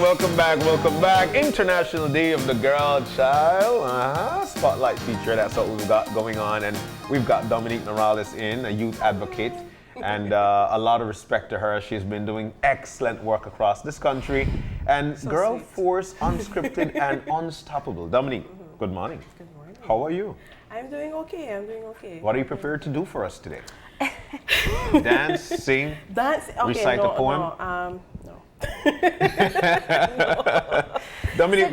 welcome back. International Day of the Girl Child. Spotlight feature, that's what we've got going on. And we've got Dominique Noralez in, a youth advocate. And a lot of respect to her. She's been doing excellent work across this country. And so Girl sweet. Force, Unscripted and Unstoppable. Dominique, good morning. Good morning. How are you? I'm doing okay. What are you prepared to do for us today? Dance, sing, recite a poem? No. Dominique,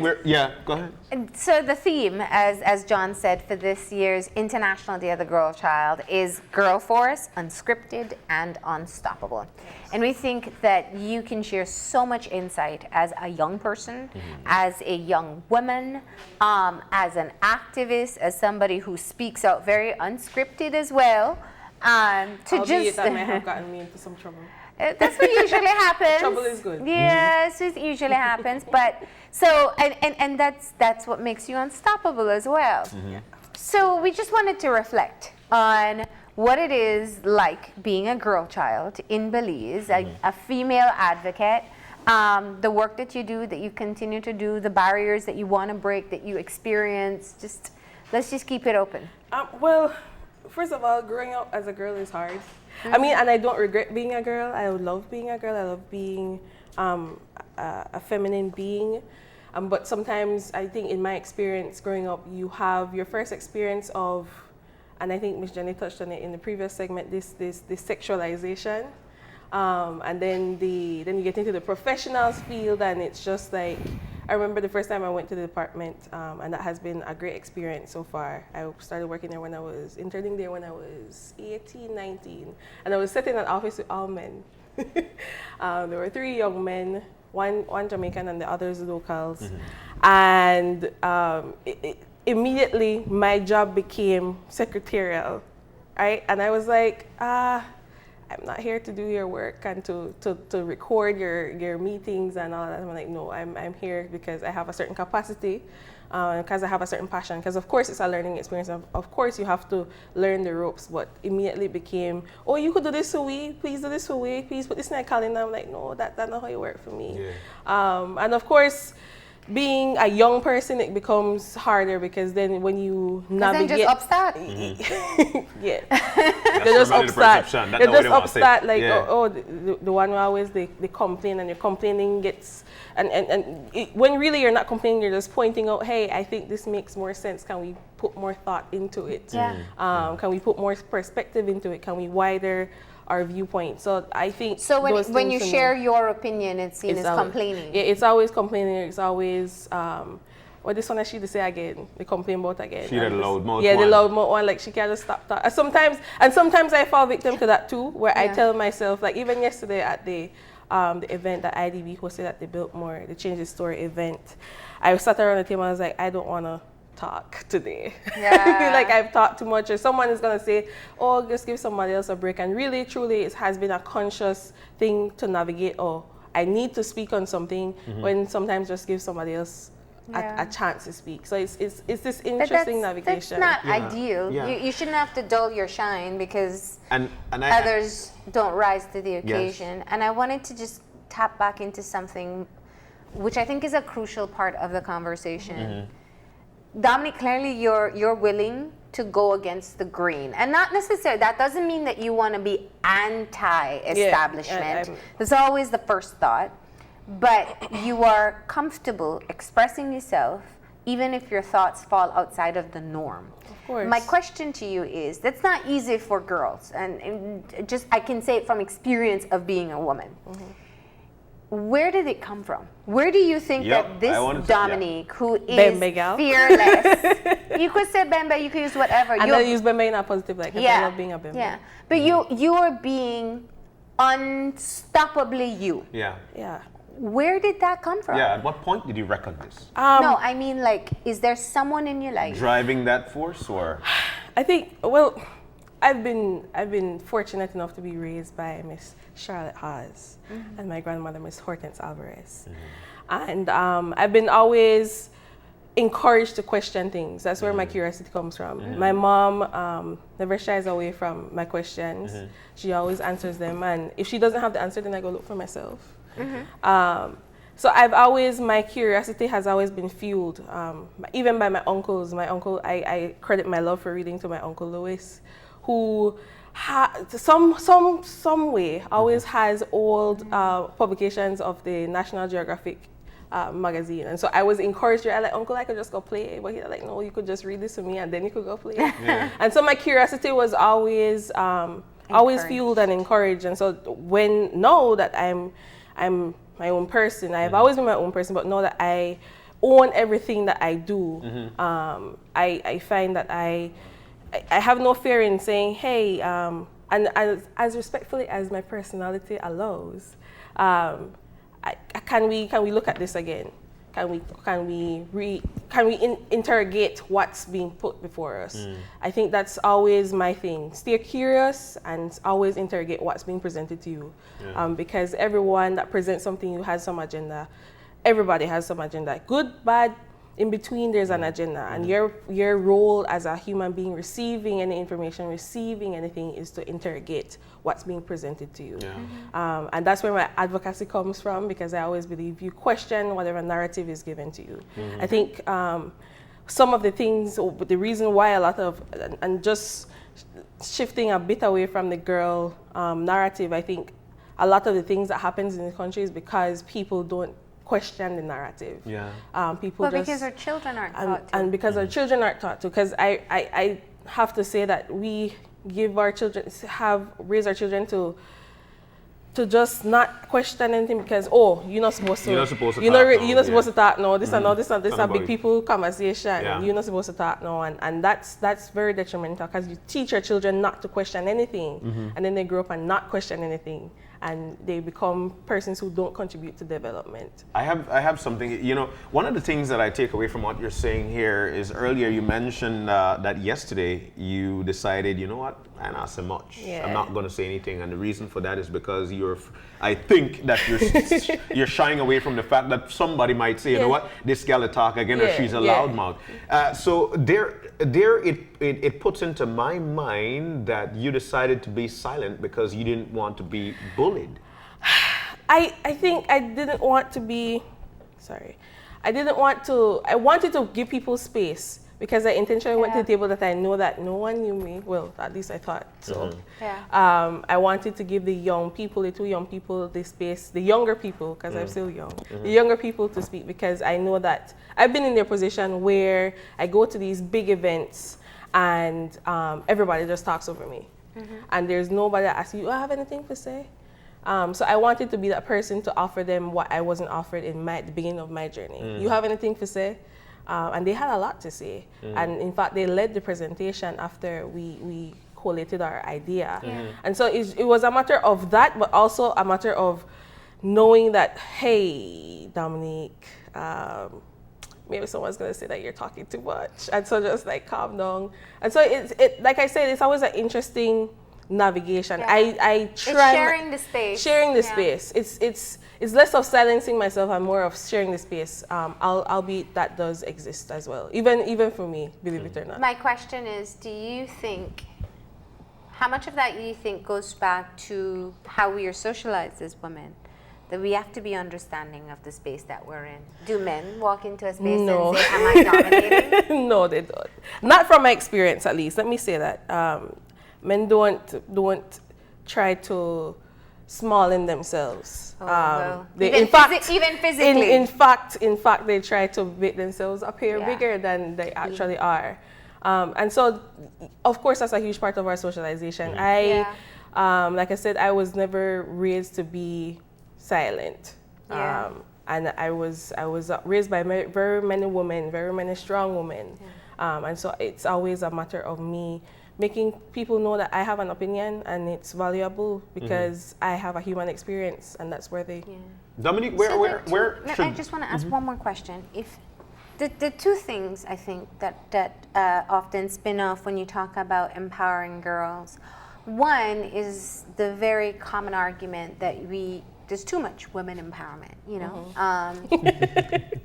go ahead. So the theme, as John said, for this year's International Day of the Girl Child is Girl Force, Unscripted and Unstoppable. And we think that you can share so much insight as a young person, as a young woman, as an activist, as somebody who speaks out very unscripted as well. That may have gotten me into some trouble. That's what usually happens. Trouble is good. Yes, it usually happens. But so, and that's what makes you unstoppable as well. So we just wanted to reflect on what it is like being a girl child in Belize, a female advocate, the work that you do, that you continue to do, the barriers that you want to break, that you experience. Let's just keep it open. Well, first of all, growing up as a girl is hard. I mean, and I don't regret being a girl. I love being a girl. I love being a feminine being. But sometimes I think in my experience growing up, you have your first experience of, and I think Miss Jenny touched on it in the previous segment, this sexualization. And then you get into the professionals field, and it's just like, I remember the first time I went to the department, and that has been a great experience so far. I started working there interning there when I was 18, 19, and I was sitting in an office with all men. There were 3 young men, one Jamaican and the others locals, and immediately my job became secretarial, right? And I was like, I'm not here to do your work and to record your meetings and all that. I'm like, no, I'm here because I have a certain capacity, because I have a certain passion. Because of course it's a learning experience. Of course you have to learn the ropes, but immediately became, oh, you could do this for we, please do this for we, please put this in my calendar. I'm like, no, that's not how it works for me. Yeah. And of course, being a young person, it becomes harder because then when you navigate, then just upstart. Yeah, they just upstart. They just upstart like, the one who always they complain, and your complaining gets when really you're not complaining, you're just pointing out, hey, I think this makes more sense. Can we put more thought into it? Yeah. Can we put more perspective into it? Can we widen our viewpoint? So I think when you share your opinion, it's seen as complaining. Yeah, it's always complaining. It's always this one I should say again. They complain about again. She the loud mouth one. Yeah, the loud mouth one. Like she can't just stop talking. Sometimes I fall victim to that too, where I tell myself, like even yesterday at the event that IDB hosted at the Biltmore, the Change the Story event, I sat around the table and I was like, I don't want to talk today. Yeah. Like I've talked too much, or someone is gonna say, oh, just give somebody else a break. And really truly it has been a conscious thing to navigate, I need to speak on something, when sometimes just give somebody else a chance to speak. So it's this interesting navigation. That's not ideal. Yeah. You shouldn't have to dull your shine because and others don't rise to the occasion. And I wanted to just tap back into something which I think is a crucial part of the conversation. Dominique, clearly you're willing to go against the grain, and not necessarily, that doesn't mean that you want to be anti-establishment. That's always the first thought, but you are comfortable expressing yourself even if your thoughts fall outside of the norm. Of course. My question to you is, that's not easy for girls, and just I can say it from experience of being a woman. Where did it come from? Where do you think that this Dominique, who is fearless, you could say Bembe, you could use whatever. And I'll use Bembe in a positive light, because I love being a Bembe. Yeah, but you are being unstoppably you. Yeah. Yeah. Where did that come from? Yeah, at what point did you reckon this? No, I mean, like, is there someone in your life driving that force, or? I think, well, I've been fortunate enough to be raised by Miss Charlotte Haas and my grandmother, Miss Hortense Alvarez. And I've been always encouraged to question things. That's where my curiosity comes from. My mom never shies away from my questions. She always answers them. And if she doesn't have the answer, then I go look for myself. So my curiosity has always been fueled, even by my uncles. My uncle, I credit my love for reading to my Uncle Louis, who some way always has old publications of the National Geographic magazine. And so I was encouraged, I like, Uncle, I could just go play. But he's like, no, you could just read this to me and then you could go play. Yeah. And so my curiosity was always fueled and encouraged. And so know that I'm my own person. I've always been my own person, but know that I own everything that I do. I find that I have no fear in saying, hey, and as respectfully as my personality allows, can we look at this again? Can we interrogate what's being put before us? I think that's always my thing. Stay curious and always interrogate what's being presented to you, because everyone that presents something you has some agenda. Everybody has some agenda, good, bad. In between, there's an agenda, and your role as a human being receiving any information, receiving anything, is to interrogate what's being presented to you. And that's where my advocacy comes from, because I always believe you question whatever narrative is given to you. I think some of the things, the reason why a lot of, and just shifting a bit away from the girl narrative, I think a lot of the things that happens in the country is because people don't question the narrative. Because our children aren't taught to. And because our children aren't taught to. Because I have to say that we raise our children to just not question anything, because you're not supposed to. You're not supposed to talk now. This and all this and this a big people conversation. You're not supposed to talk now, and that's very detrimental, because you teach your children not to question anything, and then they grow up and not question anything, and they become persons who don't contribute to development. I have something, one of the things that I take away from what you're saying here is, earlier you mentioned that yesterday you decided, you know what, I'm not so much. I'm not going to say anything, and the reason for that is because I think that you're shying away from the fact that somebody might say, you know what, this gal will talk again, or she's a loudmouth. So it puts into my mind that you decided to be silent because you didn't want to be bullied. I think I didn't want to be, I wanted to give people space, because I intentionally went to the table that I know that no one knew me. Well, at least I thought so. I wanted to give the two young people the space, the younger people, because I'm still young, the younger people to speak, because I know that I've been in their position where I go to these big events and everybody just talks over me. And there's nobody that asks you, I have anything to say? So I wanted to be that person to offer them what I wasn't offered in the beginning of my journey. You have anything to say? And they had a lot to say. And in fact, they led the presentation after we collated our idea. And so it was a matter of that, but also a matter of knowing that, hey, Dominique, maybe someone's going to say that you're talking too much. And so just like calm down. And so it like I said, it's always an interesting navigation. I try sharing the space. Sharing the space. It's less of silencing myself and more of sharing the space. Albeit that does exist as well. Even for me, believe it or not. My question is, do you think, how much of that you think goes back to how we are socialized as women? That we have to be understanding of the space that we're in. Do men walk into a space and say, am I dominating? No, they don't. Not from my experience, at least. Let me say that. Men don't try to smallen themselves. Even physically. In fact, they try to make themselves appear bigger than they actually are. And so, of course, that's a huge part of our socialization. Like I said, I was never raised to be silent. And I was raised by very many women, very many strong women. And so it's always a matter of me making people know that I have an opinion and it's valuable because I have a human experience, and that's where they... Dominique, where I just want to ask one more question. If the two things I think that often spin off when you talk about empowering girls, one is the very common argument that we there's too much women empowerment, you know.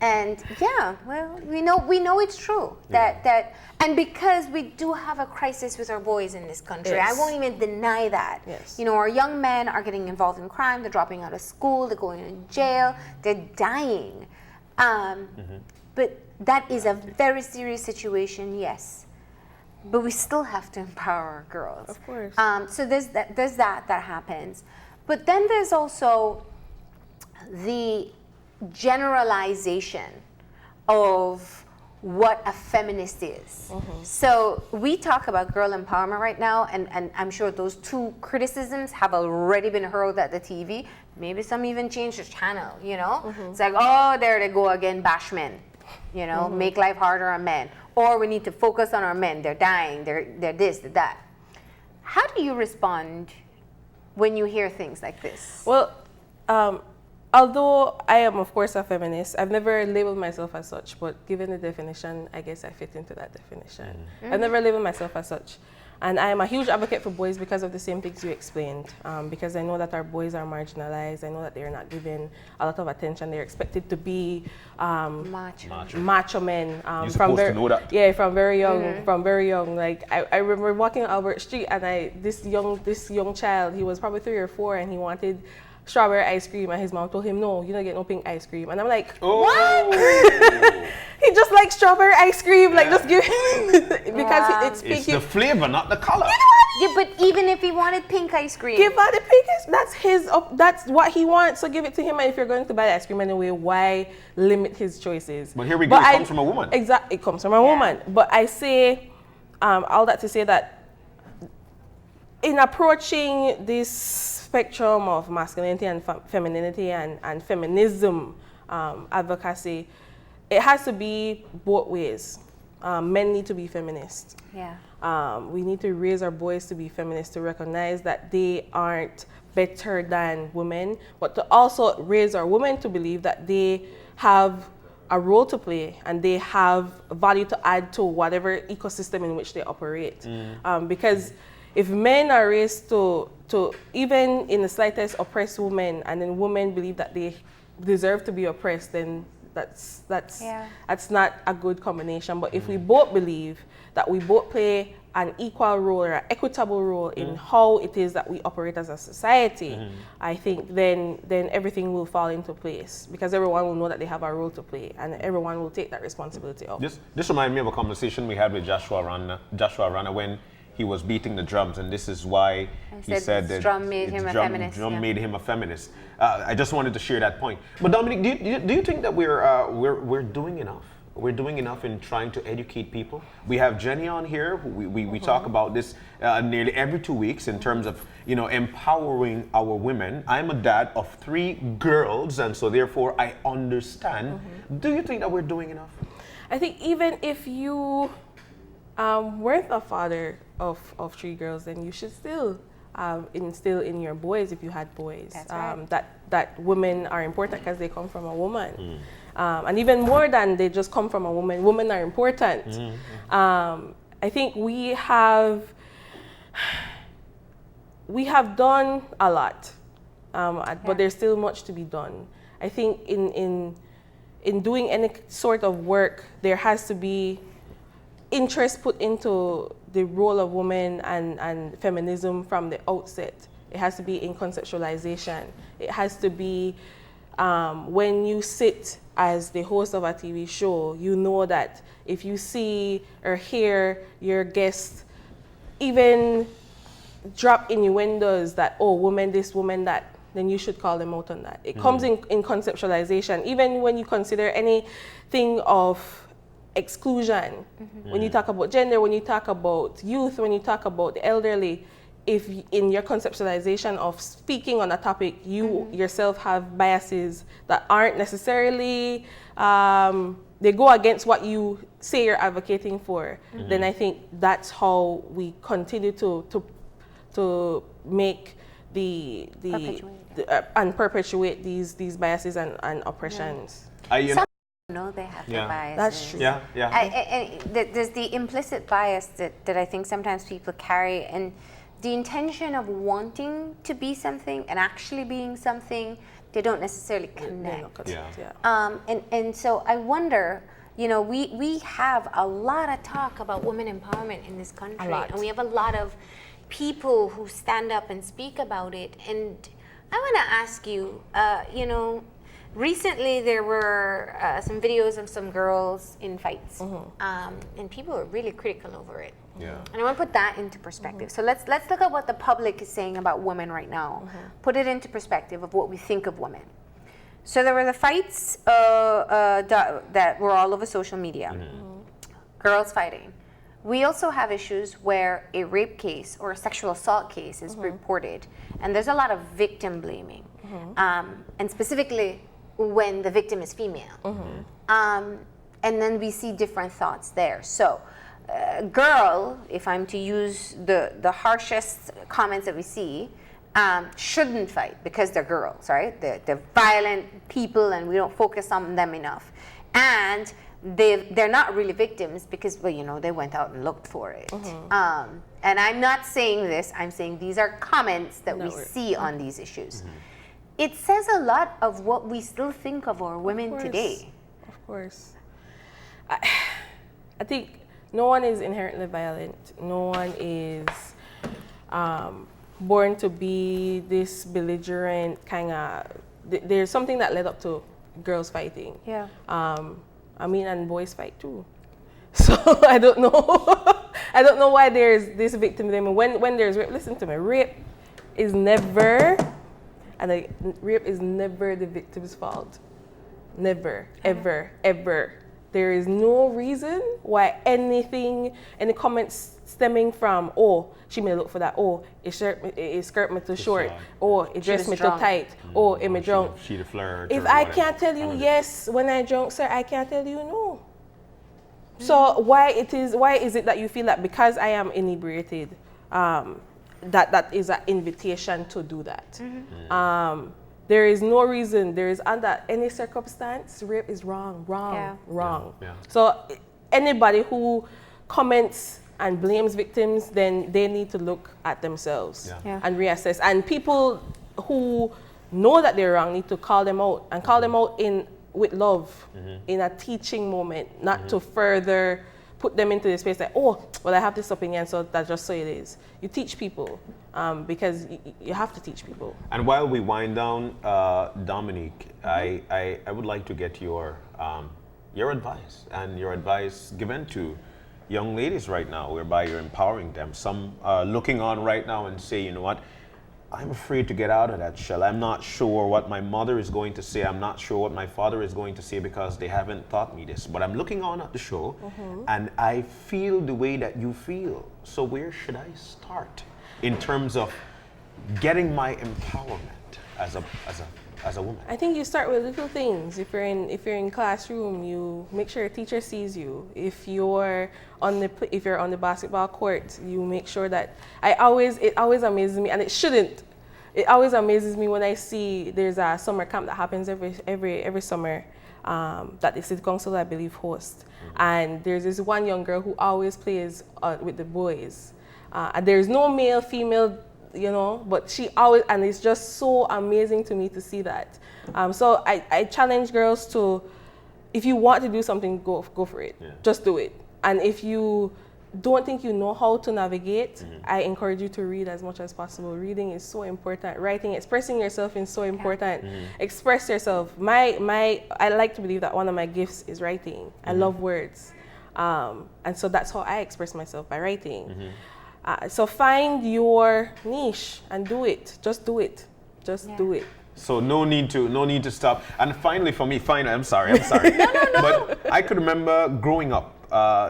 And yeah, well, we know it's true that and because we do have a crisis with our boys in this country, I won't even deny that. Yes. You know, our young men are getting involved in crime, they're dropping out of school, they're going to jail, they're dying. But that is a very serious situation, yes. But we still have to empower our girls. Of course. So there's that happens. But then there's also the generalization of what a feminist is. So we talk about girl empowerment right now, and I'm sure those two criticisms have already been hurled at the TV. Maybe some even changed the channel, you know? It's like, oh, there they go again, bash men. You know, make life harder on men. Or we need to focus on our men. They're dying, they're this, they're that. How do you respond when you hear things like this? Well, although I am, of course, a feminist, I've never labeled myself as such, but given the definition, I guess I fit into that definition. I've never labeled myself as such. And I am a huge advocate for boys because of the same things you explained. Because I know that our boys are marginalized. I know that they're not given a lot of attention. They're expected to be macho men. You're supposed to know that. Yeah, from very young. From very young. Like I remember walking Albert Street, and this young child, he was probably 3 or 4, and he wanted strawberry ice cream, and his mom told him, no, you don't get no pink ice cream. And I'm like, what? He just likes strawberry ice cream, like just give him because it's pink. It's the flavor, not the color. Yeah, but even if he wanted pink ice cream, give out the pink ice. That's what he wants. So give it to him. And if you're going to buy the ice cream anyway, why limit his choices? But here we go. It comes from a woman. Exactly, it comes from a woman. But I say all that to say that in approaching this spectrum of masculinity and femininity and feminism advocacy, it has to be both ways. Men need to be feminists. We need to raise our boys to be feminists, to recognize that they aren't better than women, but to also raise our women to believe that they have a role to play and they have value to add to whatever ecosystem in which they operate. Because if men are raised to even in the slightest oppress women, and then women believe that they deserve to be oppressed, then that's not a good combination. But if we both believe that we both play an equal role or an equitable role in how it is that we operate as a society, I think then everything will fall into place, because everyone will know that they have a role to play and everyone will take that responsibility up. This reminds me of a conversation we had with Joshua Rana when he was beating the drums, and this is why he said that drum made him a feminist. Drum made him a feminist. I just wanted to share that point. But Dominique, do you think that we're doing enough? We're doing enough in trying to educate people? We have Jenny on here. We talk about this nearly every 2 weeks in terms of empowering our women. I'm a dad of 3 girls, and so therefore I understand. Do you think that we're doing enough? I think even if you weren't a father of 3 girls, then you should still instill in your boys, if you had boys, that women are important because they come from a woman. And even more than they just come from a woman, women are important. I think we have done a lot, but there's still much to be done. I think in doing any sort of work, there has to be interest put into the role of women and feminism from the outset. It has to be in conceptualization. It has to be when you sit as the host of a TV show, you know that if you see or hear your guest even drop innuendos that, oh, woman this, woman that, then you should call them out on that. It comes in conceptualization. Even when you consider anything of exclusion, when you talk about gender, when you talk about youth, when you talk about the elderly, if in your conceptualization of speaking on a topic, you yourself have biases that aren't necessarily, they go against what you say you're advocating for, then I think that's how we continue to make and perpetuate these biases and oppressions. No, they have their biases. That's true. There's the implicit bias that I think sometimes people carry, and the intention of wanting to be something and actually being something, they don't necessarily connect. And so I wonder, you know, we have a lot of talk about women empowerment in this country, and we have a lot of people who stand up and speak about it. And I want to ask you, you know, recently there were some videos of some girls in fights, and people were really critical over it. And I want to put that into perspective. So let's look at what the public is saying about women right now. Put it into perspective of what we think of women. So there were the fights that were all over social media. Girls fighting. We also have issues where a rape case or a sexual assault case is reported, and there's a lot of victim blaming, and specifically when the victim is female. And then we see different thoughts there. So, girl, if I'm to use the harshest comments that we see, shouldn't fight because they're girls, right? They're violent people, and we don't focus on them enough. And they're not really victims because, well, you know, they went out and looked for it. And I'm not saying this, I'm saying these are comments that we see on these issues. It says a lot of what we still think of our women today. Of course. I think no one is inherently violent. No one is born to be this belligerent kind of. There's something that led up to girls fighting. I mean, and boys fight too. So I don't know. I don't know why there's this victim blaming. When there's rape, listen to me. Rape is never the victim's fault. Never, ever, ever. There is no reason why any comments stemming from, oh, she may look for that, oh, it skirt me too short, oh, it dress me too tight, oh, it me drunk. She the flirt. If I can't tell you yes when I drunk, sir, I can't tell you no. So why is it that you feel that because I am inebriated, that is an invitation to do that? There is no reason. There is under any circumstance, rape is wrong. So anybody who comments and blames victims, then they need to look at themselves and reassess. And people who know that they're wrong need to call them out and call them out with love, in a teaching moment, not to further put them into the space like, oh, well, I have this opinion, so that's just so it is. You teach people because you have to teach people. And while we wind down, Dominique, I would like to get your advice and your advice given to young ladies right now, whereby you're empowering them. Some are looking on right now and say, you know what, I'm afraid to get out of that shell. I'm not sure what my mother is going to say. I'm not sure what my father is going to say because they haven't taught me this. But I'm looking on at the show and I feel the way that you feel. So where should I start in terms of getting my empowerment as a woman? I think you start with little things. If you're in classroom, you make sure your teacher sees you. If you're on the basketball court, you make sure that it always amazes me, and it shouldn't. It always amazes me when I see there's a summer camp that happens every summer that the city council, I believe, hosts. And there's this one young girl who always plays with the boys. And there's no male, female, you know, but she always, and it's just so amazing to me to see that. So I challenge girls to, if you want to do something, go for it. Just do it. And if you don't think you know how to navigate, I encourage you to read as much as possible. Reading is so important. Writing, expressing yourself is so important. Express yourself. I like to believe that one of my gifts is writing. I love words. And so that's how I express myself, by writing. So find your niche and do it. Just do it. Do it. So no need to stop. And finally, for me, I'm sorry. No. But I could remember growing up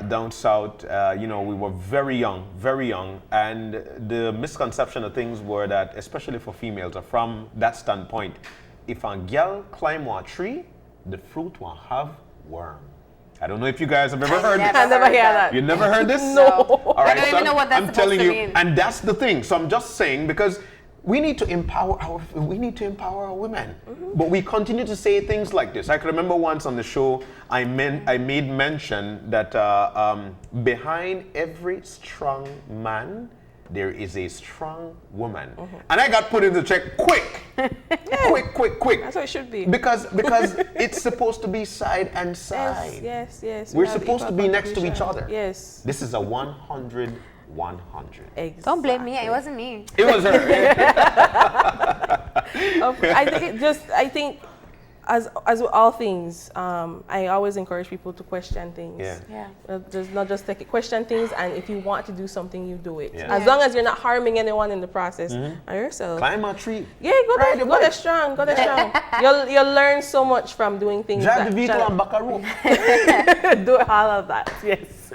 down south. We were very young, and the misconception of things were that, especially for females, or from that standpoint, if a girl climb a tree, the fruit will have worm. I don't know if you guys have ever heard this. I never hear that. You never heard this? No. All right, I don't even know what that's supposed to mean. And that's the thing. So I'm just saying, because we need to empower our women, but we continue to say things like this. I can remember once on the show, I made mention that behind every strong man, there is a strong woman. And I got put into check quick. Quick. That's what it should be. Because it's supposed to be side and side. Yes. We're We have supposed to equal be next to each contribution. other. Yes. This is a 100-100. Exactly. Don't blame me. It wasn't me. It was her. I think as with all things, I always encourage people to question things. Yeah. Just not just take it, question things, and if you want to do something, you do it. Yeah. As long as you're not harming anyone in the process or yourself. Climb a tree. Yeah, go there strong. You'll learn so much from doing things. Drive the vehicle and back a rope. Do all of that. Yes.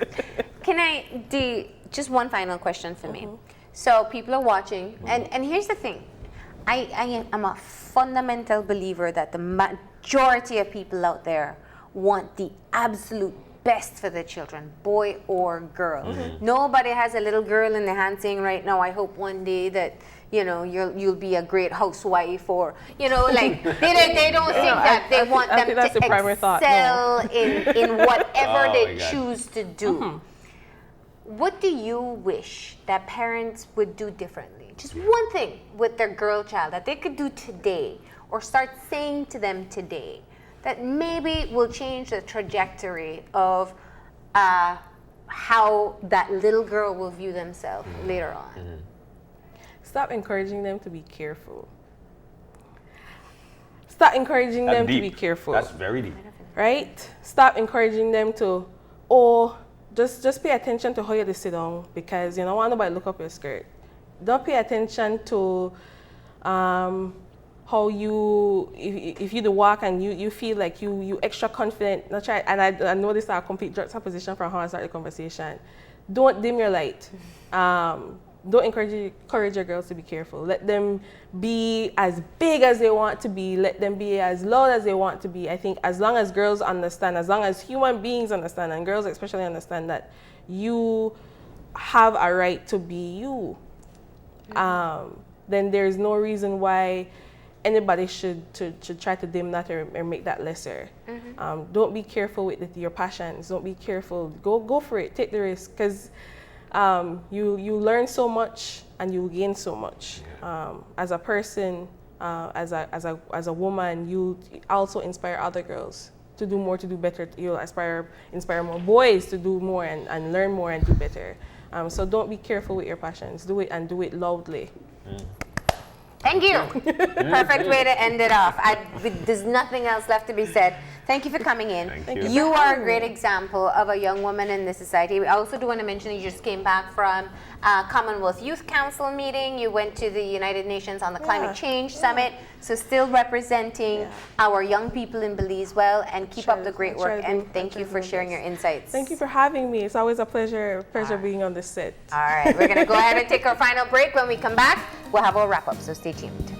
Can I do just one final question for me? So people are watching, and here's the thing. I am a fundamental believer that the majority of people out there want the absolute best for their children, boy or girl. Nobody has a little girl in their hand saying right now, I hope one day that you'll be a great housewife, or like they don't think that. They want them to excel in whatever they choose to do. What do you wish that parents would do differently? Just one thing with their girl child that they could do today, or start saying to them today, that maybe will change the trajectory of how that little girl will view themselves later on. Stop encouraging them to be careful. Stop encouraging them to be careful. That's very deep. Right? Stop encouraging them to, just pay attention to how you sit down, because you don't want nobody to look up your skirt. Don't pay attention to how you, if you do walk and you feel like you extra confident. Not try, and I know this is a complete juxtaposition from how I started the conversation. Don't dim your light. Don't encourage your girls to be careful. Let them be as big as they want to be. Let them be as loud as they want to be. I think as long as girls understand, as long as human beings understand, and girls especially understand that you have a right to be you, then there's no reason why anybody should try to dim that or make that lesser. Don't be careful with your passions. Don't be careful. Go for it. Take the risk, because you learn so much and you gain so much. As a person, as a woman, you also inspire other girls to do more, to do better. You'll inspire more boys to do more and learn more and do better. So don't be careful with your passions. Do it, and do it loudly. Thank you. Perfect way to end it off. There's nothing else left to be said. Thank you for coming in. Thank you. You are a great example of a young woman in this society. We also do want to mention that you just came back from Commonwealth Youth Council meeting. You went to the United Nations on the Climate Change Summit. So still representing our young people in Belize well, and keep up the great work. And thank you for sharing your insights. Thank you for having me. It's always a pleasure being on this set. All right, we're going to go ahead and take our final break. When we come back, we'll have our wrap up. So stay tuned.